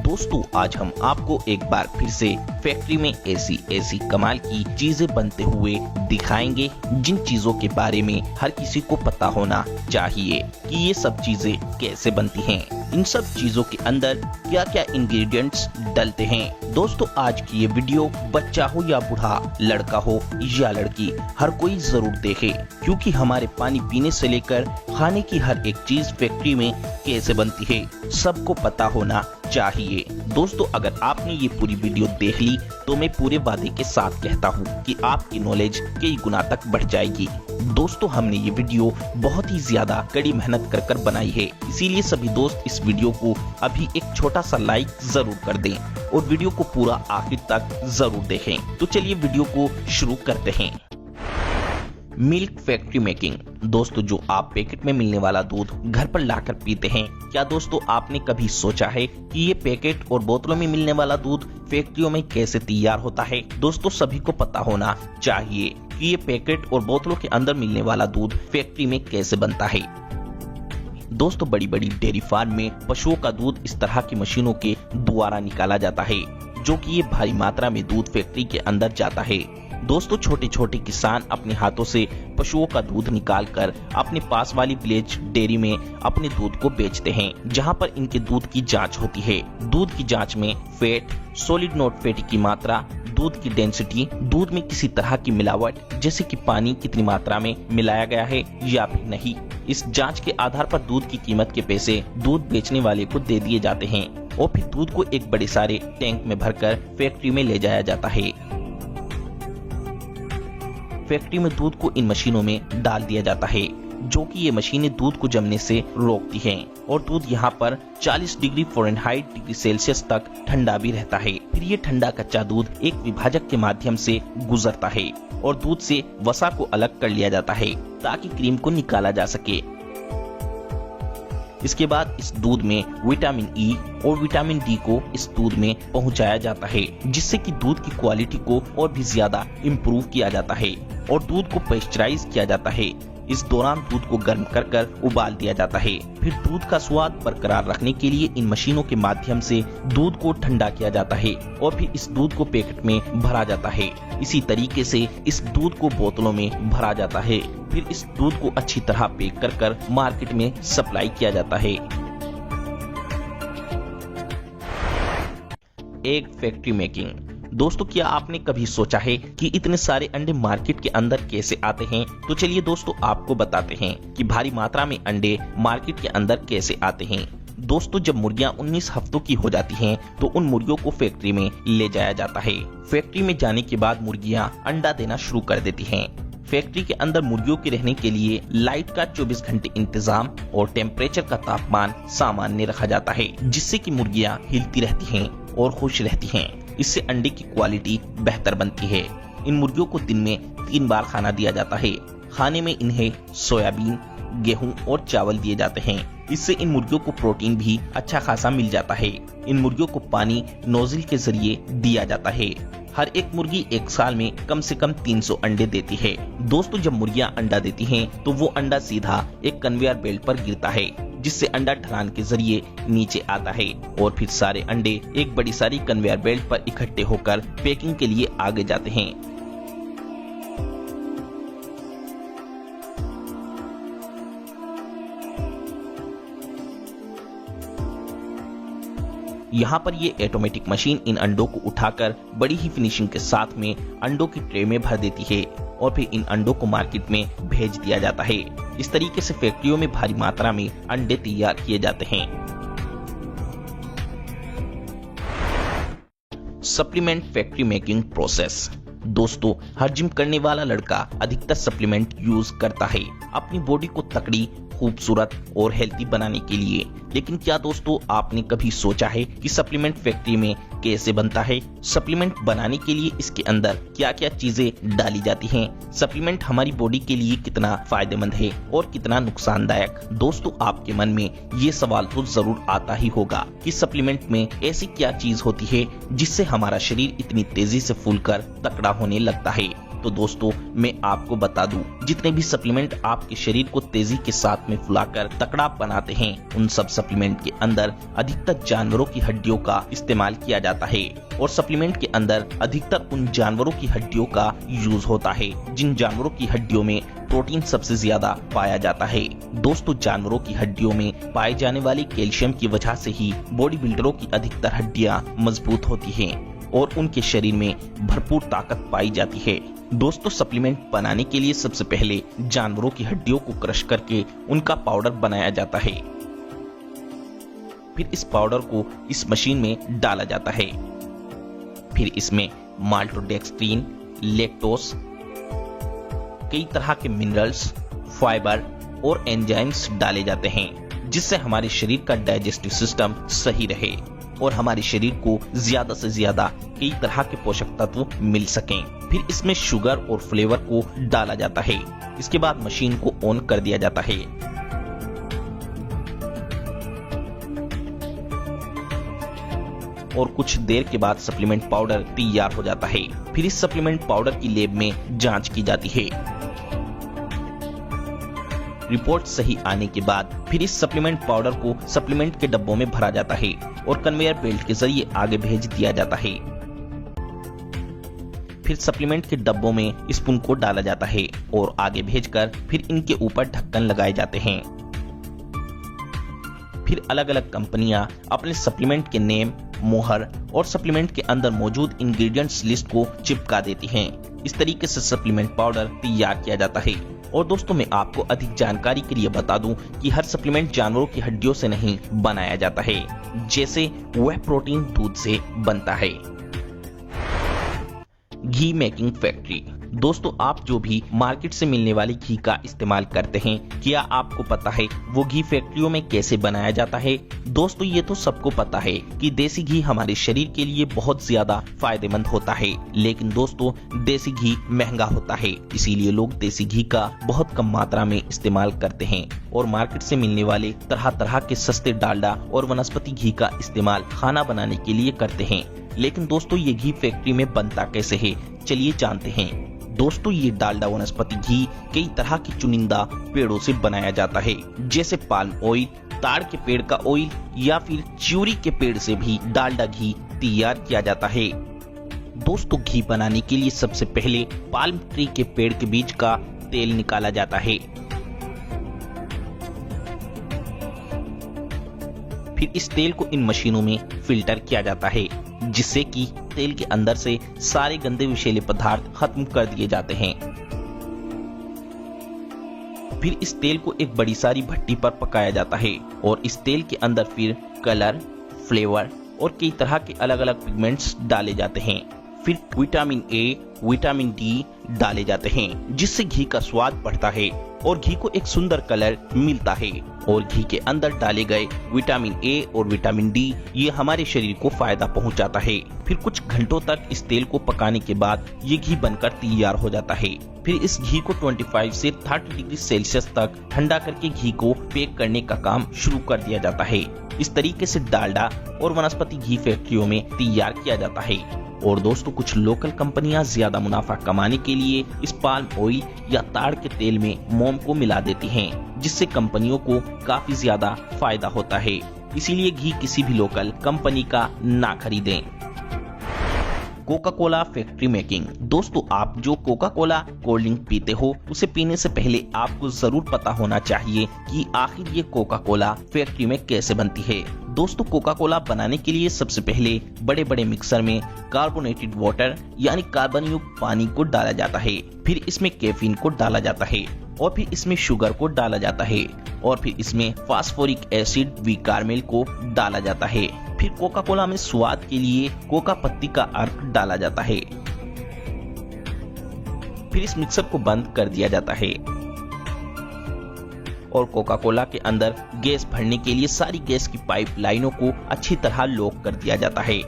दोस्तों आज हम आपको एक बार फिर से फैक्ट्री में ऐसी कमाल की चीजें बनते हुए दिखाएंगे जिन चीजों के बारे में हर किसी को पता होना चाहिए कि ये सब चीजें कैसे बनती हैं। इन सब चीजों के अंदर क्या क्या इंग्रेडिएंट्स डलते हैं। दोस्तों आज की ये वीडियो बच्चा हो या बूढ़ा, लड़का हो या लड़की, हर कोई जरूर देखे, क्योंकि हमारे पानी पीने से लेकर खाने की हर एक चीज फैक्ट्री में कैसे बनती है सबको पता होना चाहिए। दोस्तों अगर आपने ये पूरी वीडियो देख ली तो मैं पूरे वादे के साथ कहता हूँ कि आपकी नॉलेज कई गुना तक बढ़ जाएगी। दोस्तों हमने ये वीडियो बहुत ही ज्यादा कड़ी मेहनत कर बनाई है, इसीलिए सभी दोस्त इस वीडियो को अभी एक छोटा सा लाइक जरूर कर दें और वीडियो को पूरा आखिर तक जरूर देखें। तो चलिए वीडियो को शुरू करते हैं। Milk factory making. दोस्तों जो आप पैकेट में मिलने वाला दूध घर पर लाकर पीते हैं, क्या दोस्तों आपने कभी सोचा है कि ये पैकेट और बोतलों में मिलने वाला दूध फैक्ट्रियों में कैसे तैयार होता है। दोस्तों सभी को पता होना चाहिए कि ये पैकेट और बोतलों के अंदर मिलने वाला दूध फैक्ट्री में कैसे बनता है। दोस्तों बड़ी बड़ी डेयरी फार्म में पशुओं का दूध इस तरह की मशीनों के द्वारा निकाला जाता है, जो कि ये भारी मात्रा में दूध फैक्ट्री के अंदर जाता है। दोस्तों छोटे छोटे किसान अपने हाथों से पशुओं का दूध निकालकर अपने पास वाली विलेज डेयरी में अपने दूध को बेचते हैं, जहां पर इनके दूध की जांच होती है। दूध की जांच में फैट, सॉलिड नॉट फैटी की मात्रा, दूध की डेंसिटी, दूध में किसी तरह की मिलावट जैसे कि पानी कितनी मात्रा में मिलाया गया है या फिर नहीं, इस जांच के आधार पर दूध की कीमत के पैसे दूध बेचने वाले को दे दिए जाते हैं और फिर दूध को एक बड़े सारे टैंक में भरकर फैक्ट्री में ले जाया जाता है। फैक्ट्री में दूध को इन मशीनों में डाल दिया जाता है, जो कि ये मशीनें दूध को जमने से रोकती हैं और दूध यहाँ पर 40 डिग्री फ़ारेनहाइट डिग्री सेल्सियस तक ठंडा भी रहता है। फिर ये ठंडा कच्चा दूध एक विभाजक के माध्यम से गुजरता है और दूध से वसा को अलग कर लिया जाता है ताकि क्रीम को निकाला जा सके। इसके बाद इस दूध में विटामिन ई और विटामिन डी को इस दूध में पहुंचाया जाता है, जिससे कि दूध की क्वालिटी को और भी ज्यादा इम्प्रूव किया जाता है और दूध को पेस्चराइज किया जाता है। इस दौरान दूध को गर्म कर उबाल दिया जाता है। फिर दूध का स्वाद बरकरार रखने के लिए इन मशीनों के माध्यम से दूध को ठंडा किया जाता है और फिर इस दूध को पैकेट में भरा जाता है। इसी तरीके से इस दूध को बोतलों में भरा जाता है। फिर इस दूध को अच्छी तरह पैक कर मार्केट में सप्लाई किया जाता है। Egg factory making. दोस्तों क्या आपने कभी सोचा है कि इतने सारे अंडे मार्केट के अंदर कैसे आते हैं? तो चलिए दोस्तों आपको बताते हैं कि भारी मात्रा में अंडे मार्केट के अंदर कैसे आते हैं। दोस्तों जब मुर्गियां 19 हफ्तों की हो जाती हैं, तो उन मुर्गियों को फैक्ट्री में ले जाया जाता है। फैक्ट्री में जाने के बाद मुर्गियां अंडा देना शुरू कर देती हैं। फैक्ट्री के अंदर मुर्गियों के रहने के लिए लाइट का 24 घंटे इंतजाम और टेम्परेचर का तापमान सामान्य रखा जाता है, जिससे कि मुर्गियां हिलती रहती हैं और खुश रहती हैं। इससे अंडे की क्वालिटी बेहतर बनती है। इन मुर्गियों को दिन में 3 बार खाना दिया जाता है। खाने में इन्हें सोयाबीन, गेहूं और चावल दिए जाते हैं। इससे इन मुर्गियों को प्रोटीन भी अच्छा खासा मिल जाता है। इन मुर्गियों को पानी नोजल के जरिए दिया जाता है। हर एक मुर्गी एक साल में कम से कम 300 अंडे देती है। दोस्तों जब मुर्गियां अंडा देती हैं, तो वो अंडा सीधा एक कन्वेयर बेल्ट पर गिरता है, जिससे अंडा ढलान के जरिए नीचे आता है और फिर सारे अंडे एक बड़ी सारी कन्वेयर बेल्ट पर इकट्ठे होकर पैकिंग के लिए आगे जाते हैं। यहाँ पर ये ऑटोमेटिक मशीन इन अंडों को उठाकर बड़ी ही फिनिशिंग के साथ में अंडों की ट्रे में भर देती है और फिर इन अंडों को मार्केट में भेज दिया जाता है। इस तरीके से फैक्ट्रियों में भारी मात्रा में अंडे तैयार किए जाते हैं। Supplement factory making process. दोस्तों हर जिम करने वाला लड़का अधिकतर सप्लीमेंट यूज करता है अपनी बॉडी को तकड़ी, खूबसूरत और हेल्थी बनाने के लिए। लेकिन क्या दोस्तों आपने कभी सोचा है कि सप्लीमेंट फैक्ट्री में कैसे बनता है? सप्लीमेंट बनाने के लिए इसके अंदर क्या क्या चीजें डाली जाती हैं? सप्लीमेंट हमारी बॉडी के लिए कितना फायदेमंद है और कितना नुकसानदायक? दोस्तों आपके मन में ये सवाल तो जरूर आता ही होगा कि सप्लीमेंट में ऐसी क्या चीज होती है जिससे हमारा शरीर इतनी तेजी से फूलकर तकड़ा होने लगता है। तो दोस्तों मैं आपको बता दूं, जितने भी सप्लीमेंट आपके शरीर को तेजी के साथ में फुलाकर तकड़ा बनाते हैं, उन सब सप्लीमेंट के अंदर अधिकतर जानवरों की हड्डियों का इस्तेमाल किया जाता है और सप्लीमेंट के अंदर अधिकतर उन जानवरों की हड्डियों का यूज होता है जिन जानवरों की हड्डियों में प्रोटीन सबसे ज्यादा पाया जाता है। दोस्तों जानवरों की हड्डियों में पाए जाने वाले कैल्शियम की वजह से ही बॉडी बिल्डरों की अधिकतर हड्डियां मजबूत होती हैं और उनके शरीर में भरपूर ताकत पाई जाती है। दोस्तों सप्लीमेंट बनाने के लिए सबसे पहले जानवरों की हड्डियों को क्रश करके उनका पाउडर बनाया जाता है। फिर इस पाउडर को इस मशीन में डाला जाता है। फिर इसमें माल्टोडेक्स्ट्रीन, लैक्टोज, कई तरह के मिनरल्स, फाइबर और एंजाइम्स डाले जाते हैं जिससे हमारे शरीर का डाइजेस्टिव सिस्टम सही रहे और हमारे शरीर को ज्यादा से ज्यादा कई तरह के पोषक तत्व मिल सकें। फिर इसमें शुगर और फ्लेवर को डाला जाता है। इसके बाद मशीन को ऑन कर दिया जाता है। और कुछ देर के बाद सप्लीमेंट पाउडर तैयार हो जाता है। फिर इस सप्लीमेंट पाउडर की लैब में जांच की जाती है। रिपोर्ट सही आने के बाद फिर इस सप्लीमेंट पाउडर को सप्लीमेंट के डब्बों में भरा जाता है और कन्वेयर बेल्ट के जरिए आगे भेज दिया जाता है। फिर सप्लीमेंट के डब्बों में स्पून को डाला जाता है और आगे भेजकर फिर इनके ऊपर ढक्कन लगाए जाते हैं। फिर अलग अलग कंपनियां अपने सप्लीमेंट के नेम, मोहर और सप्लीमेंट के अंदर मौजूद इंग्रेडिएंट्स लिस्ट को चिपका देती हैं। इस तरीके से सप्लीमेंट पाउडर तैयार किया जाता है। और दोस्तों मैं आपको अधिक जानकारी के लिए बता दूं कि हर सप्लीमेंट जानवरों की हड्डियों से नहीं बनाया जाता है, जैसे वह प्रोटीन दूध से बनता है। घी मेकिंग फैक्ट्री। दोस्तों आप जो भी मार्केट से मिलने वाले घी का इस्तेमाल करते हैं, क्या आपको पता है वो घी फैक्ट्रियों में कैसे बनाया जाता है? दोस्तों ये तो सबको पता है कि देसी घी हमारे शरीर के लिए बहुत ज्यादा फायदेमंद होता है, लेकिन दोस्तों देसी घी महंगा होता है, इसीलिए लोग देसी घी का बहुत कम मात्रा में इस्तेमाल करते हैं और मार्केट से मिलने वाले तरह तरह के सस्ते डालडा और वनस्पति घी का इस्तेमाल खाना बनाने के लिए करते हैं। लेकिन दोस्तों ये घी फैक्ट्री में बनता कैसे है, चलिए जानते हैं। दोस्तों ये डालडा वनस्पति घी कई तरह के चुनिंदा पेड़ों से बनाया जाता है, जैसे पाल्म ऑयल, ताड़ के पेड़ का ऑयल या फिर च्यूरी के पेड़ से भी डालडा घी तैयार किया जाता है। दोस्तों घी बनाने के लिए सबसे पहले पाल्म ट्री के पेड़ के बीज का तेल निकाला जाता है। फिर इस तेल को इन मशीनों में फिल्टर किया जाता है, जिससे कि तेल के अंदर से सारे गंदे विषैले पदार्थ खत्म कर दिए जाते हैं। फिर इस तेल को एक बड़ी सारी भट्टी पर पकाया जाता है और इस तेल के अंदर फिर कलर, फ्लेवर और कई तरह के अलग अलग पिगमेंट्स डाले जाते हैं। फिर विटामिन ए, विटामिन डी डाले जाते हैं, जिससे घी का स्वाद बढ़ता है और घी को एक सुंदर कलर मिलता है। और घी के अंदर डाले गए विटामिन ए और विटामिन डी ये हमारे शरीर को फायदा पहुंचाता है। फिर कुछ घंटों तक इस तेल को पकाने के बाद ये घी बनकर तैयार हो जाता है। फिर इस घी को 25 से 30 डिग्री सेल्सियस तक ठंडा करके घी को पैक करने का काम शुरू कर दिया जाता है। इस तरीके से डालडा और वनस्पति घी फैक्ट्रियों में तैयार किया जाता है। और दोस्तों कुछ लोकल कंपनियां ज्यादा मुनाफा कमाने के लिए इस पाल्म ऑयल या ताड़ के तेल में मोम को मिला देती हैं, जिससे कंपनियों को काफी ज्यादा फायदा होता है। इसीलिए घी किसी भी लोकल कंपनी का ना खरीदें। Coca Cola factory making. दोस्तों आप जो कोका कोला कोल्ड ड्रिंक पीते हो, उसे पीने से पहले आपको जरूर पता होना चाहिए कि आखिर ये कोका कोला फैक्ट्री में कैसे बनती है। दोस्तों कोका कोला बनाने के लिए सबसे पहले बड़े बड़े मिक्सर में कार्बोनेटेड वाटर यानी कार्बन युक्त पानी को डाला जाता है। फिर इसमें कैफीन को डाला जाता है और फिर इसमें शुगर को डाला जाता है और फिर इसमें फास्फोरिक एसिड वी कार्मेल को डाला जाता है। फिर कोका कोला में स्वाद के लिए कोका पत्ती का अर्क डाला जाता है। फिर इस मिक्सर को बंद कर दिया जाता है और कोका कोला के अंदर गैस भरने के लिए सारी गैस की पाइप लाइनों को अच्छी तरह लॉक कर दिया जाता है।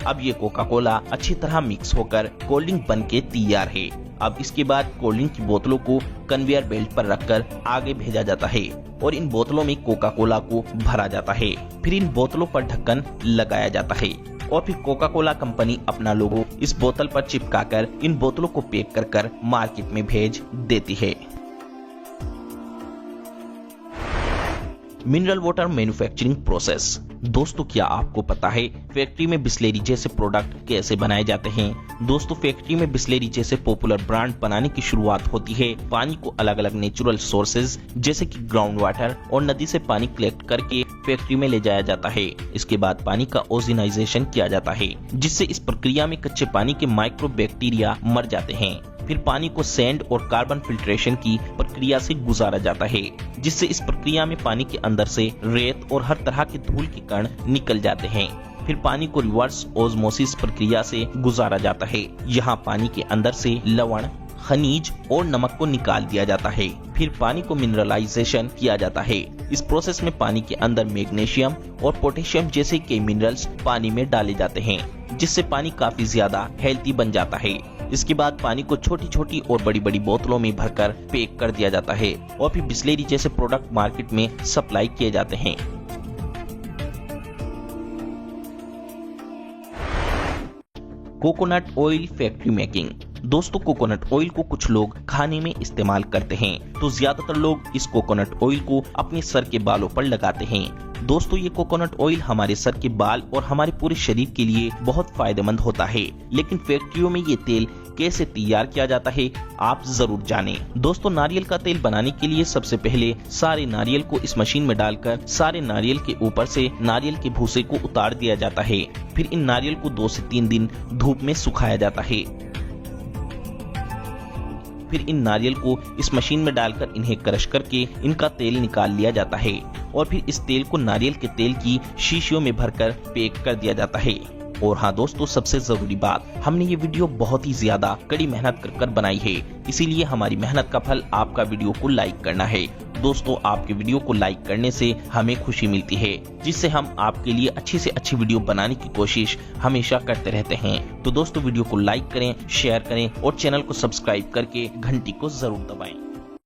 अब ये कोका कोला अच्छी तरह मिक्स होकर कोल्ड ड्रिंक बन के तैयार है। अब इसके बाद कोल्ड ड्रिंक की बोतलों को कन्वेयर बेल्ट पर रखकर आगे भेजा जाता है और इन बोतलों में कोका कोला को भरा जाता है। फिर इन बोतलों पर ढक्कन लगाया जाता है और फिर कोका कोला कंपनी अपना लोगो इस बोतल पर चिपकाकर इन बोतलों को पैक कर मार्केट में भेज देती है। Mineral water manufacturing process. दोस्तों, क्या आपको पता है फैक्ट्री में बिस्लेरी जैसे प्रोडक्ट कैसे बनाए जाते हैं? दोस्तों, फैक्ट्री में बिस्लेरी जैसे पॉपुलर ब्रांड बनाने की शुरुआत होती है। पानी को अलग अलग नेचुरल सोर्सेज जैसे कि ग्राउंड वाटर और नदी से पानी कलेक्ट करके फैक्ट्री में ले जाया जाता है। इसके बाद पानी का ओजोनाइजेशन किया जाता है, जिससे इस प्रक्रिया में कच्चे पानी के माइक्रो बैक्टीरिया मर जाते हैं। फिर पानी को सैंड और कार्बन फिल्ट्रेशन की प्रक्रिया से गुजारा जाता है, जिससे इस प्रक्रिया में पानी के अंदर से रेत और हर तरह के धूल के कण निकल जाते हैं। फिर पानी को रिवर्स ओस्मोसिस प्रक्रिया से गुजारा जाता है। यहाँ पानी के अंदर से लवण, खनिज और नमक को निकाल दिया जाता है। फिर पानी को मिनरलाइजेशन किया जाता है। इस प्रोसेस में पानी के अंदर मैग्नीशियम और पोटेशियम जैसे कई मिनरल्स पानी में डाले जाते हैं, जिससे पानी काफी ज्यादा हेल्थी बन जाता है। इसके बाद पानी को छोटी छोटी और बड़ी बड़ी बोतलों में भरकर पैक कर दिया जाता है और फिर बिस्लेरी जैसे प्रोडक्ट मार्केट में सप्लाई किए जाते हैं। Coconut oil factory making. दोस्तों, कोकोनट ऑयल को कुछ लोग खाने में इस्तेमाल करते हैं, तो ज्यादातर लोग इस कोकोनट ऑयल को अपने सर के बालों पर लगाते हैं। दोस्तों, ये कोकोनट ऑयल हमारे सर के बाल और हमारे पूरे शरीर के लिए बहुत फायदेमंद होता है। लेकिन फैक्ट्रियों में ये तेल कैसे तैयार किया जाता है, आप जरूर जानें। दोस्तों, नारियल का तेल बनाने के लिए सबसे पहले सारे नारियल को इस मशीन में डालकर सारे नारियल के ऊपर से नारियल के भूसे को उतार दिया जाता है। फिर इन नारियल को 2 से 3 दिन धूप में सुखाया जाता है। फिर इन नारियल को इस मशीन में डालकर इन्हें क्रश करके इनका तेल निकाल लिया जाता है और फिर इस तेल को नारियल के तेल की शीशियों में भरकर पैक कर दिया जाता है। और हाँ दोस्तों, सबसे जरूरी बात, हमने ये वीडियो बहुत ही ज्यादा कड़ी मेहनत कर बनाई है, इसीलिए हमारी मेहनत का फल आपका वीडियो को लाइक करना है। दोस्तों, आपके वीडियो को लाइक करने से हमें खुशी मिलती है, जिससे हम आपके लिए अच्छी से अच्छी वीडियो बनाने की कोशिश हमेशा करते रहते हैं। तो दोस्तों, वीडियो को लाइक करें, शेयर करें और चैनल को सब्सक्राइब करके घंटी को जरूर दबाएं।